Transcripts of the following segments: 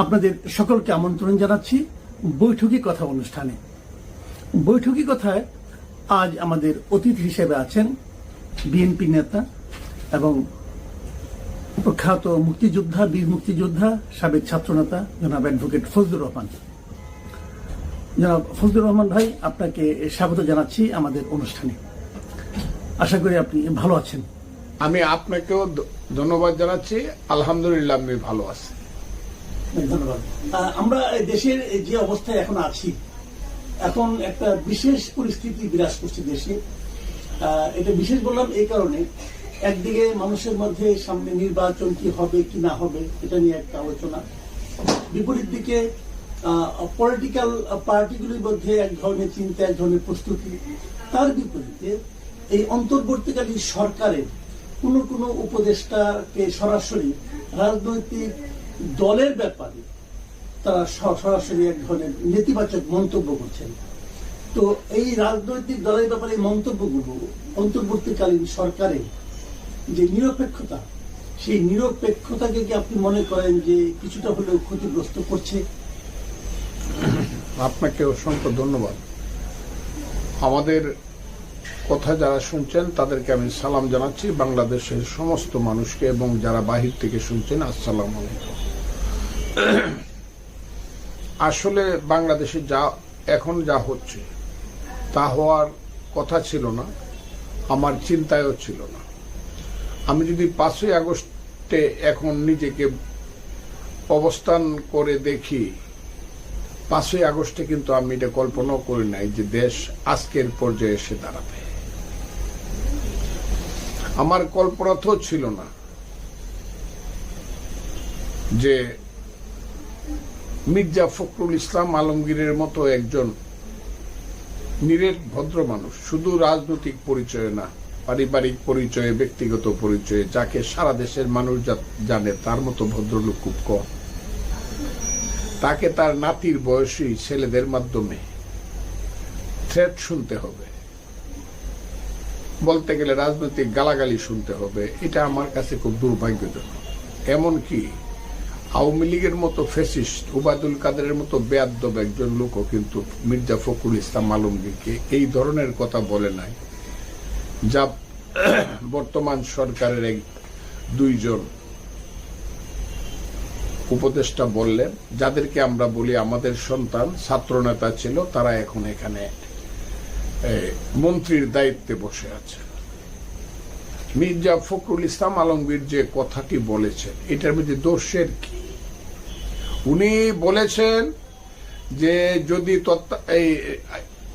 আপনাদের সকলকে আমন্ত্রণ জানাচ্ছি বৈঠকি কথা অনুষ্ঠানে। বৈঠকি কথায় আজ আমাদের অতিথি হিসেবে আছেন বিএনপি নেতা এবং প্রখ্যাত মুক্তিযোদ্ধা, বীর মুক্তিযোদ্ধা, সাবেক ছাত্রনেতা জনাব অ্যাডভোকেট ফজলুর রহমান। জনাব ফজলুর রহমান ভাই, আপনাকে স্বাগত জানাচ্ছি আমাদের অনুষ্ঠানে। আশা করি আপনি ভালো আছেন। আমি আপনাকেও ধন্যবাদ জানাচ্ছি। আলহামদুলিল্লাহ, আমি ভালো আছি। ধন্যবাদ। আমরা দেশের যে অবস্থায় এখন আছি, এখন একটা বিশেষ পরিস্থিতি বিরাজ করছে দেশে। এটা বিশেষ বললাম এই কারণে, একদিকে মানুষের মধ্যে সামনে নির্বাচন কি হবে কি না হবে এটা নিয়ে একটা আলোচনা, বিপরীত দিকে পলিটিক্যাল পার্টিগুলির মধ্যে এক ধরনের চিন্তা, এক ধরনের প্রস্তুতি। তার বিপরীতে এই অন্তর্বর্তীকালীন সরকারের কোন উপদেষ্টাকে সরাসরি রাজনৈতিক দলের ব্যাপারে তারা সরাসরি এক ধরনের নেতিবাচক মন্তব্য করছেন। তো এই রাজনৈতিক দলের ব্যাপারে মন্তব্যগুলো অন্তর্বর্তীকালীন সরকারের যে নিরপেক্ষতা, সেই নিরপেক্ষতাকে কি আপনি মনে করেন যে কিছুটা হলেও ক্ষতিগ্রস্ত করছে? আপনাকে অসংখ্য ধন্যবাদ। আমাদের কথা যারা শুনছেন তাদেরকে আমি সালাম জানাচ্ছি, বাংলাদেশের সমস্ত মানুষকে, এবং যারা বাহির থেকে শুনছেন আসসালামু আলাইকুম। আসলে বাংলাদেশে এখন যা হচ্ছে তা হওয়ার কথা ছিল না, আমার চিন্তায়ও ছিল না। আমি যদি 5ই আগস্টে এখন নিজেকে অবস্থান করে দেখি, 5ই আগস্টে কিন্তু আমি এটা কল্পনাও করি নাই যে দেশ আজকের পর্যায়ে এসে দাঁড়াবে। আমার কল্পনা তো ছিল না যে মির্জা ফখরুল ইসলাম আলমগীরের মতো একজন নিরেট ভদ্র মানুষ, শুধু রাজনৈতিক পরিচয় না, পারিবারিক পরিচয়ে, ব্যক্তিগত পরিচয়ে, যাকে সারা দেশের মানুষ জানে, তার মতো ভদ্রলোক খুব কম। তাকে তার নাতির বয়সী ছেলেদের মাধ্যমে থ্রেট শুনতে হবে, বলতে গেলে রাজনৈতিক গালাগালি শুনতে হবে, এটা আমার কাছে খুব দুর্ভাগ্যজনক। এমনকি আওয়ামী লীগের মতো ফ্যাসিস্ট ওবায়দুল কাদেরের মতো বেয়াদব একজন লোকও কিন্তু মির্জা ফখরুল ইসলাম আলমগীরকে এই ধরনের কথা বলে নাই, যা বর্তমান সরকারের দুইজন উপদেষ্টা বললেন, যাদেরকে আমরা বলি আমাদের সন্তান, ছাত্রনেতা ছিল, তারা এখন এখানে মন্ত্রীর দায়িত্বে বসে আছে। মির্জা ফখরুল ইসলাম আলমগীর যে কথাটি বলেছেন, এটার মধ্যে দোষের কি? উনি বলেছেন যে যদি এই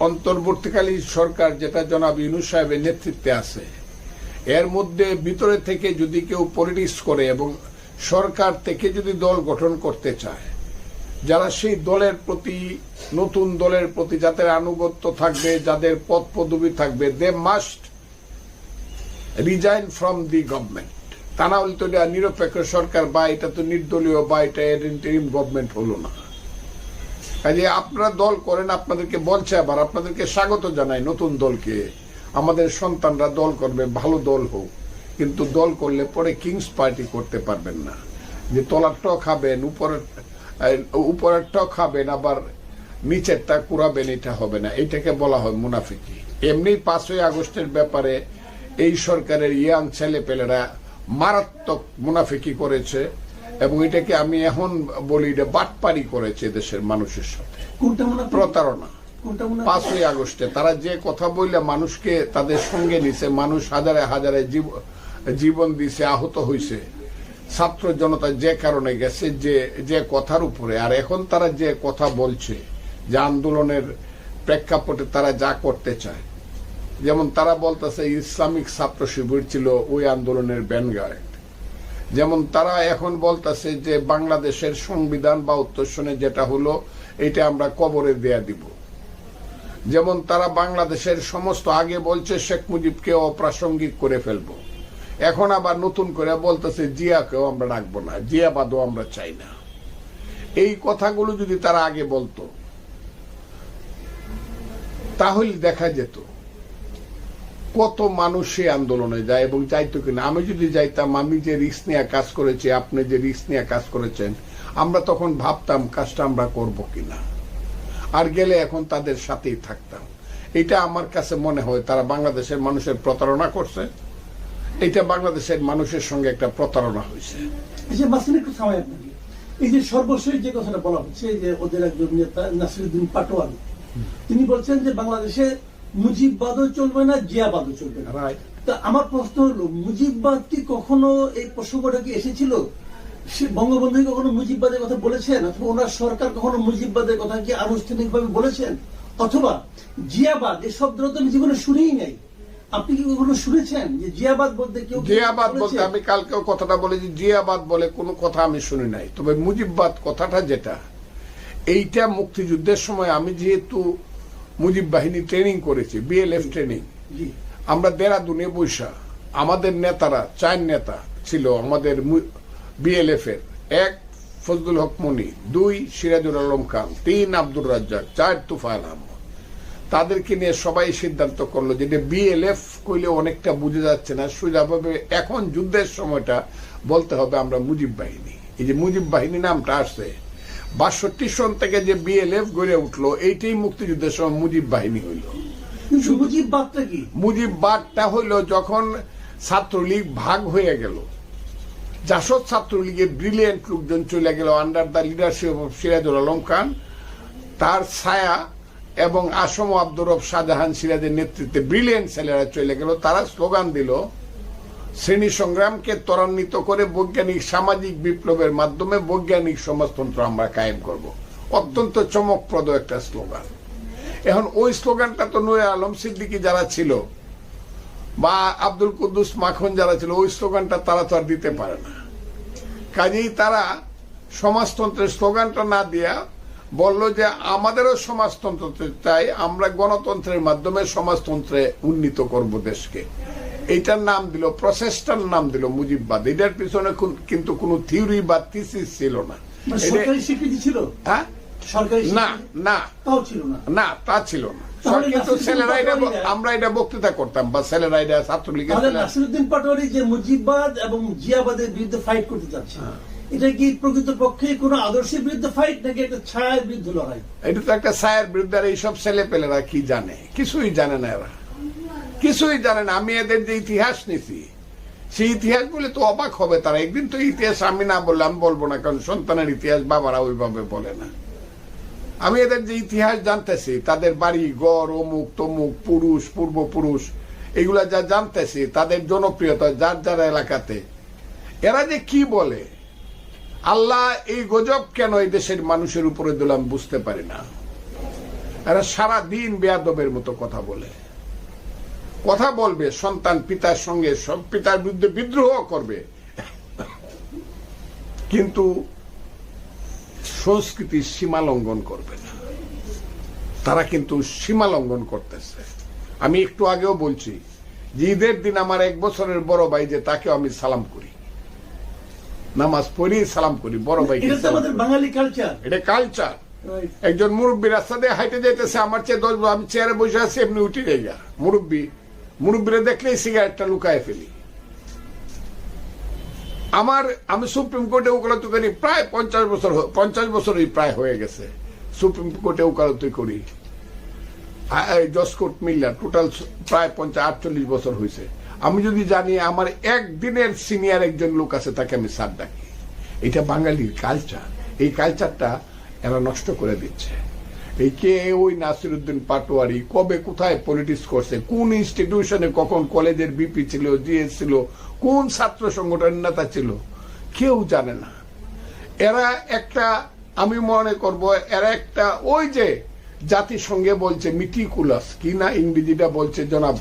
অন্তর্বর্তীকালীন সরকার, যেটা জনাব ইউনূস সাহেবের নেতৃত্বে আছে, এর মধ্যে ভিতরে থেকে যদি কেউ পলিটিক্স করে এবং সরকার থেকে যদি দল গঠন করতে চায়, যারা সেই দলের প্রতি, নতুন দলের প্রতি যাদের আনুগত্য থাকবে, যাদের পদ পদবি থাকবে, they must resign from the government. তা না হলে তো এটা নিরপেক্ষ সরকার, বা এটা তো নির্দলীয়, বা এটা ইন্টারিম গভর্নমেন্ট হলো না। কাজে আপনারা দল করেন, আপনাদেরকে বলছে, আবার আপনাদেরকে স্বাগত জানাই নতুন দলকে। আমাদের সন্তানরা দল করবে, ভালো দল হোক, কিন্তু দল করলে পরে কিংস পার্টি করতে পারবেন না, যে তলারটা খাবেন, উপরেরটা খাবেন, আবার নিচেরটা কুড়াবেন, এটা হবে না। এটাকে বলা হয় মুনাফিকি। এমনি 5ই আগস্টের ব্যাপারে এই সরকারের ইয়াং ছেলেপেলেরা মারাত্মক মুনাফিকি করেছে, এবং এটাকে আমি এখন বলি এটা বাটপারি করেছে দেশের মানুষের সাথে, প্রতারণা। 5ই আগস্টে তারা যে কথা বললে মানুষকে তাদের সঙ্গে নিছে, মানুষ হাজারে হাজারে জীবন দিছে, আহত হয়েছে, ছাত্র জনতা যে কারণে গেছে, যে কথার উপরে। আর এখন তারা যে কথা বলছে, যে আন্দোলনের প্রেক্ষাপটে তারা যা করতে চায়, যেমন তারা বলতেছে ইসলামিক ছাত্র শিবির ছিল ওই আন্দোলনের ভ্যানগার্ড, যেমন তারা এখন বলতেছে যে বাংলাদেশের সংবিধান বা উত্তরসনে যেটা হলো এটা আমরা কবরে দেয়া দিব, যেমন তারা বাংলাদেশের সমস্ত, আগে বলছে শেখ মুজিবকে অপ্রাসঙ্গিক করে ফেলবো, এখন আবার নতুন করে বলতেছে জিয়াকেও আমরা রাখবো না, জিয়াবাদও আমরা চাই না। এই কথাগুলো যদি তারা আগে বলতো তাহলে দেখা যেত কত মানুষ সেই আন্দোলনে যায় এবং যাইতো কিনা। আমি যদি যাইতাম, আমি যে রিস্ক নিয়ে কাজ করেছি, আপনি যে রিস্ক নিয়ে কাজ করেছেন, আমরা তখন ভাবতাম কাজটা আমরা করব কিনা, আর গেলে এখন তাদের সাথেই থাকতাম। এটা আমার কাছে মনে হয় তারা বাংলাদেশের মানুষের প্রতারণা করছে, এটা বাংলাদেশের মানুষের সঙ্গে একটা প্রতারণা হয়েছে। এই যে মাসিন একটু থামাই আপনাকে, এই যে সর্বশেষ যে কথাটা বলা হচ্ছে যে ওদের একজন নেতা নাসিরুদ্দিন পাটোয়ারি, তিনি বলছেন যে বাংলাদেশে মুজিববাদও চলবে না, জিয়াবাদও চলবে না। তা আমার প্রশ্ন হলো, মুজিববাদ কি কখনো এই প্রসঙ্গটা কি এসেছিল? বঙ্গবন্ধু কখনো মুজিববাদের কথা বলেছেন, অথবা ওনার সরকার কখনো মুজিববাদের কথা কি আনুষ্ঠানিকভাবে বলেছেন? অথবা জিয়াবাদ এই শব্দটা তো আমি জীবনে শুনেই নাই, আপনি কি কখনো শুনেছেন যে জিয়াবাদ বলতে কেউ? জিয়াবাদ বলতে আমি কালকেও কথাটা বলেছি, জিয়াবাদ বলে কোনো কথা আমি শুনি নাই। তবে মুজিববাদ কথাটা যেটা, এইটা মুক্তিযুদ্ধের সময় আমি যেহেতু মুজিব বাহিনী ট্রেনিং করেছি, বিএলএফ ট্রেনিং, আমরা দেরাদুনে বৈশা আমাদের নেতারা 4 নেতা ছিল আমাদের বিএলএফ এর, 1 ফজলুল হক মনি, 2 সিরাজুল আলম খান, 3 আব্দুর রাজ্জাক, 4 তুফাইল আহমদ। তাদেরকে নিয়ে সবাই সিদ্ধান্ত করলো যে বিএলএফ কইলে অনেকটা বুঝে যাচ্ছে না, সোজাভাবে এখন যুদ্ধের সময়টা বলতে হবে আমরা মুজিব বাহিনী। এই যে মুজিব বাহিনী নামটা আসছে 62 সন থেকে যে বিএলএফ গড়ে উঠলো, এইটাই মুক্তিযুদ্ধের সময় মুজিব বাহিনী হইল। মুজিববাদটা কি? মুজিববাদটা হইল যখন ছাত্রলীগ ভাগ হয়ে গেল, জাসদ ছাত্রলীগের ব্রিলিয়েন্ট লোকজন চলে গেল under the leadership of Sirajul Alam Khan, তার ছায়া এবং আসম আব্দুর রব শাহজাহান সিরাজের নেতৃত্বে ব্রিলিয়েন্ট ছেলেরা চলে গেল। তারা স্লোগান দিল শ্রেণী সংগ্রামকে ত্বরান্বিত করে বৈজ্ঞানিক সামাজিক বিপ্লবের মাধ্যমে বৈজ্ঞানিক সমাজতন্ত্র আমরা কায়েম করব। অত্যন্ত চমকপ্রদ একটা স্লোগান। এখন ওই স্লোগানটা তো নূরে আলম সিদ্দিকী যারা ছিল বা আব্দুল কুদ্দুস মাখন যারা ছিল, ওই স্লোগানটা তারা তো আর দিতে পারে না। কাজেই তারা সমাজতন্ত্রের স্লোগানটা না দিয়া বলল যে আমাদেরও সমাজতন্ত্র চাই, আমরা গণতন্ত্রের মাধ্যমে সমাজতন্ত্রে উন্নীত করব দেশকে। এইটার নাম দিল, প্রসেসটার নাম দিল মুজিববাদ। এটার পিছনে কিন্তু কোনো থিওরি বা থিসিস ছিল না। সরকারি স্বীকৃতি ছিল? হ্যাঁ, না না তাও ছিল না, না তা ছিল না। আমরা এটা বক্তৃতা করতাম বা ছেলেরা এটা ছাত্রলীগের। নাসিরুদ্দিন পাটোয়ারি যে মুজিববাদ এবং জিয়াবাদের বিরুদ্ধে ফাইট করতে যাচ্ছে, এটা কি প্রকৃত পক্ষে কোন আদর্শের বিরুদ্ধে ফাইট নাকি একটা ছায়ার বিরুদ্ধে লড়াই? এটা তো একটা ছায়ার বিরুদ্ধে। আর এইসব ছেলে পেলেরা কি জানে? কিছুই জানে না, এরা কিছুই জানে না। আমি এদের যে ইতিহাস নিছি, সেই ইতিহাস বলে তো অবাক হবে তারা। একদিন তো ইতিহাস আমি না বললে আমি বলবো না, কারণ সন্তানের ইতিহাস বাবারা ওইভাবে বলে না। আমি এদের যে ইতিহাস জানতেছি, তাদের বাড়ি ঘর অমুক তমুক, পুরুষ পূর্বপুরুষ, এগুলা যা জানতেছি, তাদের জনপ্রিয়তা যার যার এলাকাতে, এরা যে কি বলে, আল্লাহ এই গজব কেন এই দেশের মানুষের উপরে দিলাম বুঝতে পারি না। এরা সারা দিন বেয়াদবের মতো কথা বলে, কথা বলবে, সন্তান পিতার সঙ্গে সব পিতার বিরুদ্ধে বিদ্রোহ করবে, কিন্তু সংস্কৃতির সীমা লঙ্ঘন করবে না। তারা কিন্তু সীমা লঙ্ঘন করতেছে। আমি একটু আগেও বলছি যে ঈদের দিন আমার 1 বছরের বড় ভাই যে, তাকে আমি সালাম করি, নামাজ পড়ি সালাম করি বড় ভাইকে। বাঙালি কালচার, এটা কালচার। একজন মুরব্বী রাস্তা দিয়ে হাইটে যাইতেছে, আমার চেয়ে 10 বছর, আমি চেয়ারে বসে আছি, এমনি উঠে যাই। মুরব্বীরা দেখলেই সিগারেটটা লুকায় ফেলি। আমি সুপ্রিম কোর্টে ওকালতি করি প্রায় 50 বছরই প্রায় হয়ে গেছে। সুপ্রিম কোর্টে ওকালতি করি, জজ কোর্ট মিল্লা, টোটাল প্রায় 48 বছর হয়েছে। আমি যদি জানি আমার একদিনের সিনিয়র একজন লোক আছে, তাকে আমি স্যার ডাকি। এটা বাঙালির কালচার। এই কালচারটা এরা নষ্ট করে দিচ্ছে। এই কে ওই নাসিরুদ্দিন পাটোয়ারি কবে কোথায় পলিটিক্স করছে, কোন ইনস্টিটিউশনে কখন কলেজের বিপি ছিল, জিএস ছিল, কোন ছাত্র সংগঠনের নেতা ছিল, কেউ জানে না। এরা একটা, আমি মনে করব এরা একটা, ওই যে জাতিসংঘে বলছে মিটিকুলাস কি না ইংরেজিটা বলছে জনাব,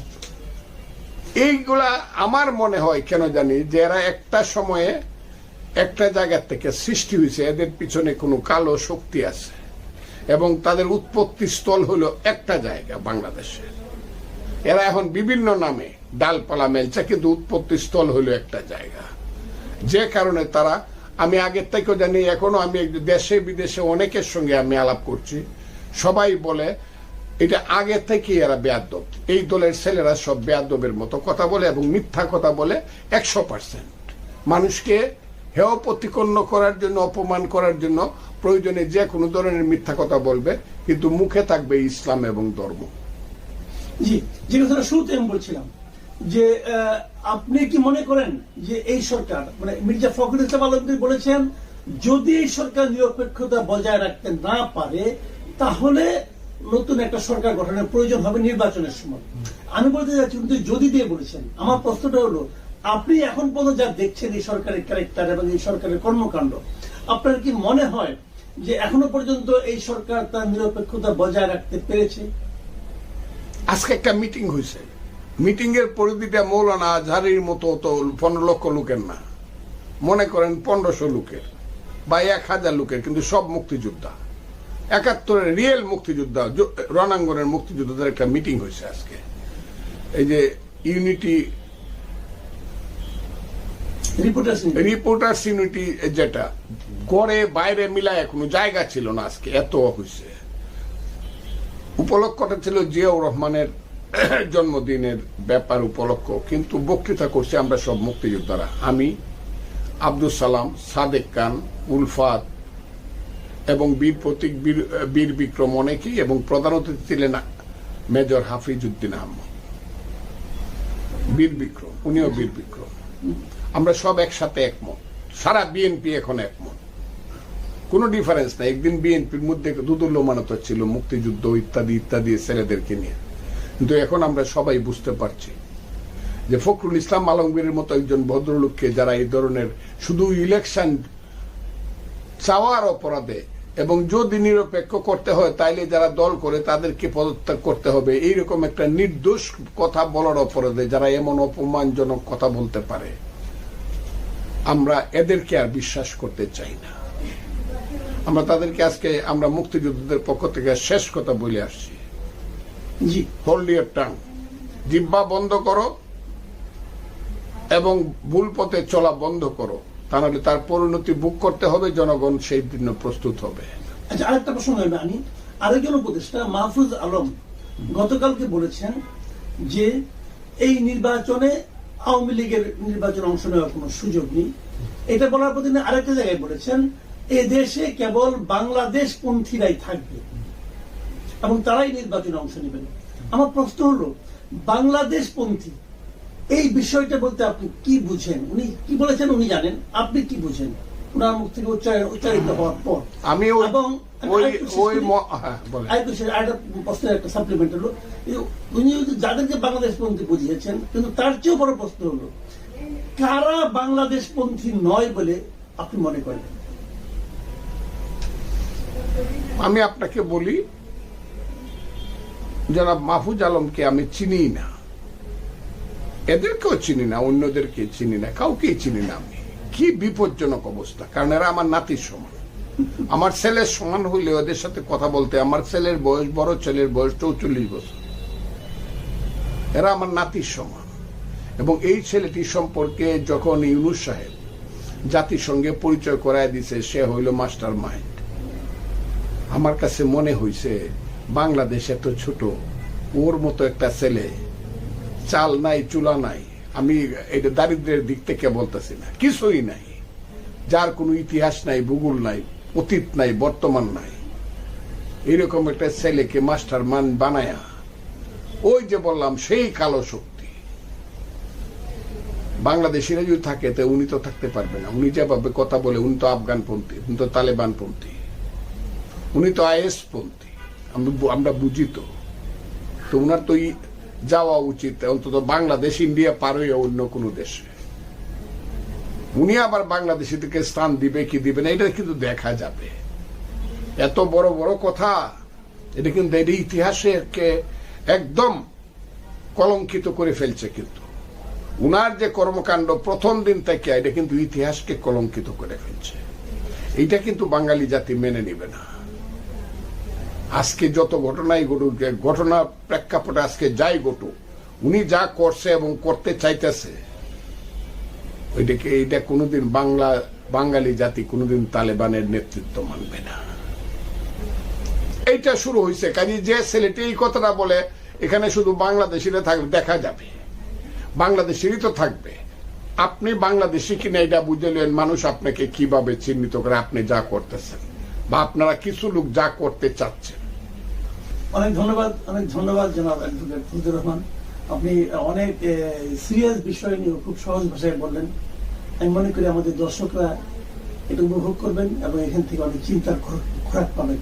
এইগুলা আমার মনে হয় কেন জানি যে এরা একটা সময়ে একটা জায়গা থেকে সৃষ্টি হয়েছে, এদের পিছনে কোনো কালো শক্তি আছে এবং তাদের উৎপত্তি স্থল হলো একটা জায়গা বাংলাদেশে। এরা এখন বিভিন্ন নামে ডালপালা মেলছে, কিন্তু উৎপত্তি স্থল হলো একটা জায়গা। যে কারণে তারা, আমি আগের থেকেও জানি, এখনো আমি দেশে বিদেশে অনেকের সঙ্গে আমি আলাপ করছি, সবাই বলে এটা আগে থেকে এরা বেয়াদব। এই দলের ছেলেরা সব বেয়াদবের মতো কথা বলে এবং মিথ্যা কথা বলে 100%। মানুষকে হেয় প্রতিপন্ন করার জন্য, অপমান করার জন্য প্রয়োজনে যে কোনো ধরনের মিথ্যা কথা বলবে, কিন্তু মুখে থাকবে ইসলাম এবং ধর্ম। জি, যে কথাটা শুরুতে আমি বলছিলাম যে আপনি কি মনে করেন যে এই সরকার, মানে মির্জা ফখরুল ইসলাম আলমগীর বলেছেন যদি এই সরকার নিরপেক্ষতা বজায় রাখতে না পারে তাহলে নতুন একটা সরকার গঠনের প্রয়োজন হবে নির্বাচনের সময়। আমি বলতে চাচ্ছি কিন্তু যদি দিয়ে বলেছেন, আমার প্রশ্নটা হলো আপনি এখন পর্যন্ত যা দেখছেন এই সরকারের ক্যারেক্টার এবং এই সরকারের কর্মকাণ্ড, আপনার কি মনে হয় যে এখনো পর্যন্ত এই সরকার তার নিরপেক্ষতা বজায় রাখতে পেরেছে? আজকে একটা মিটিং হয়েছে, মিটিং এর পরিধিটা মৌলানা আজহারির মতো তো 15 লক্ষ লোকের না, মনে করেন 1500 লোকের বা 1000 লোকের, কিন্তু সব মুক্তিযোদ্ধা, 71-এর রিয়েল মুক্তিযোদ্ধা, রণাঙ্গনের মুক্তিযোদ্ধাদের একটা মিটিং হয়েছে আজকে। এই যে ইউনিটি রিপোর্টার্স ইউনিটি, যেটা গড়ে বাইরে মিলায় কোনো জায়গা ছিল না, আজকে এত হয়েছে। উপলক্ষটা ছিল জিয়াউর রহমানের জন্মদিনের ব্যাপার উপলক্ষ, কিন্তু বক্তৃতা করছে আমরা সব মুক্তিযোদ্ধারা, আমি, আব্দুল সালাম, সাদেক খান, উলফাত এবং বীর প্রতীক, বীর বিক্রম অনেকেই, এবং প্রধান অতিথি ছিলেন মেজর হাফিজ উদ্দিন আহমদ, বীর বিক্রম, উনিও বীর বিক্রম। আমরা সব একসাথে একমত, সারা বিএনপি এখন একমত, কোনো ডিফারেন্স নাই। একদিন বিএনপির মধ্যে দুদুল্যমানত ছিল মুক্তিযুদ্ধ ইত্যাদি ইত্যাদি ছেলেদেরকে নিয়ে, কিন্তু এখন আমরা সবাই বুঝতে পারছি যে ফখরুল ইসলাম আলমগীরের মতো একজন ভদ্রলোককে যারা এই ধরনের শুধু ইলেকশন চাওয়ার অপরাধে, এবং যদি নিরপেক্ষ করতে হয় তাইলে যারা দল করে তাদেরকে পদত্যাগ করতে হবে, এইরকম একটা নির্দোষ কথা বলার অপরাধে যারা এমন অপমানজনক কথা বলতে পারে, আমরা এদেরকে আর বিশ্বাস করতে চাই না। আমরা তাদেরকে আজকে আমরা মুক্তিযোদ্ধাদের পক্ষ থেকে শেষ কথা বলে আসছি, জি, হোল্ড ইউর টাং, জিহ্বা বন্ধ করো এবং ভুল পথে চলা বন্ধ করো, তা নাহলে তার পরিণতি ভোগ করতে হবে, জনগণ সেই জন্য প্রস্তুত হবে। আচ্ছা, আরেকটা প্রশ্ন আমি, আরেকজন উপদেষ্টা মাহফুজ আলম গতকালকে বলেছেন যে এই নির্বাচনে আওয়ামী লীগের নির্বাচনে অংশ নেওয়ার কোনো সুযোগ নেই। এটা বলার পর তিনি আরেকটা জায়গায় বলেছেন এ দেশে কেবল বাংলাদেশ পন্থীরাই থাকবে এবং তারাই নির্বাচনে অংশ নেবেন। আমার প্রশ্ন হলো বাংলাদেশ পন্থী এই বিষয়টা বলতে আপনি কি বুঝেন? উনি কি বলেছেন উনি জানেন, আপনি কি বুঝেন ওনার মুখ থেকে উচ্চারিত হওয়ার পর? আমি এবং প্রশ্নের একটা সাপ্লিমেন্ট হলো উনি যাদেরকে বাংলাদেশ পন্থী বুঝিয়েছেন, কিন্তু তার চেয়েও বড় প্রশ্ন হলো কারা বাংলাদেশ পন্থী নয় বলে আপনি মনে করেন? আমি আপনাকে বলি, যারা মাহফুজ আলমকে আমি চিনি না, এদেরকেও চিনি না, অন্যদেরকে চিনি না, কাউকেই চিনি না আমি। কি বিপজ্জনক অবস্থা, কারণ এরা আমার নাতির সমান, আমার ছেলের সমান হইলে ওদের সাথে কথা বলতে, আমার ছেলের বয়স, বড় ছেলের বয়স 44 বছর, এরা আমার নাতির সমান। এবং এই ছেলেটি সম্পর্কে যখন ইউনূস সাহেব জাতিসংঘে পরিচয় করায় দিছে, সে হইল মাস্টার মাইন্ড। আমার কাছে মনে হইছে বাংলাদেশ এত ছোট, ওর মতো একটা ছেলে, চাল নাই চুলা নাই, আমি এটা দারিদ্রের দিক থেকে বলতেছি না, কিছুই নাই, যার কোনো ইতিহাস নাই, ভূগোল নাই, অতীত নাই, বর্তমান নাই, এরকম একটা ছেলেকে মাস্টার মান বানায়া, ওই যে বললাম সেই কালো শক্তি বাংলাদেশিরা যদি থাকে তো উনি তো থাকতে পারবে না। উনি যেভাবে কথা বলে, উনি তো আফগানপন্থী, উনি তো তালেবানপন্থী, উনি তো আইএস পন্থী, আমরা বুঝি তো। তো উনার তো যাওয়া উচিত অন্তত বাংলাদেশ, ইন্ডিয়া পার হয়ে অন্য কোনো দেশে। উনি আবার বাংলাদেশিদেরকে স্থান দিবে কি দিবে না এটা কিন্তু দেখা যাবে। এত বড় বড় কথা, এটা কিন্তু এটা ইতিহাসকে একদম কলঙ্কিত করে ফেলছে। কিন্তু উনার যে কর্মকাণ্ড প্রথম দিন থেকে, এটা কিন্তু ইতিহাসকে কলঙ্কিত করে ফেলছে। এটা কিন্তু বাঙালি জাতি মেনে নিবে না। আজকে যত ঘটনাই ঘটুক, ঘটনা প্রেক্ষাপটে আজকে যাই ঘটুক, উনি যা করছে এবং করতে চাইতেছে, ওইটাকে এটা কোনোদিন বাঙালি জাতি কোনোদিন তালেবানের নেতৃত্ব মানবে না। এইটা শুরু হয়েছে। কাজে যে ছেলেটি এই কথাটা বলে, এখানে শুধু বাংলাদেশিরা থাকবে, দেখা যাবে বাংলাদেশেরই তো থাকবে, আপনি বাংলাদেশি কিনা এটা বুঝলেন, মানুষ আপনাকে কিভাবে চিহ্নিত করে আপনি যা করতেছেন বা আপনারা কিছু লোক যা করতে চাচ্ছেন। অনেক ধন্যবাদ জনাব অ্যাডভোকেট ফজলুর রহমান। আপনি অনেক সিরিয়াস বিষয় নিয়ে খুব সহজ ভাষায় বললেন। আমি মনে করি আমাদের দর্শকরা এটা উপভোগ করবেন এবং এখান থেকে অনেক চিন্তার খোরাক পাবেন।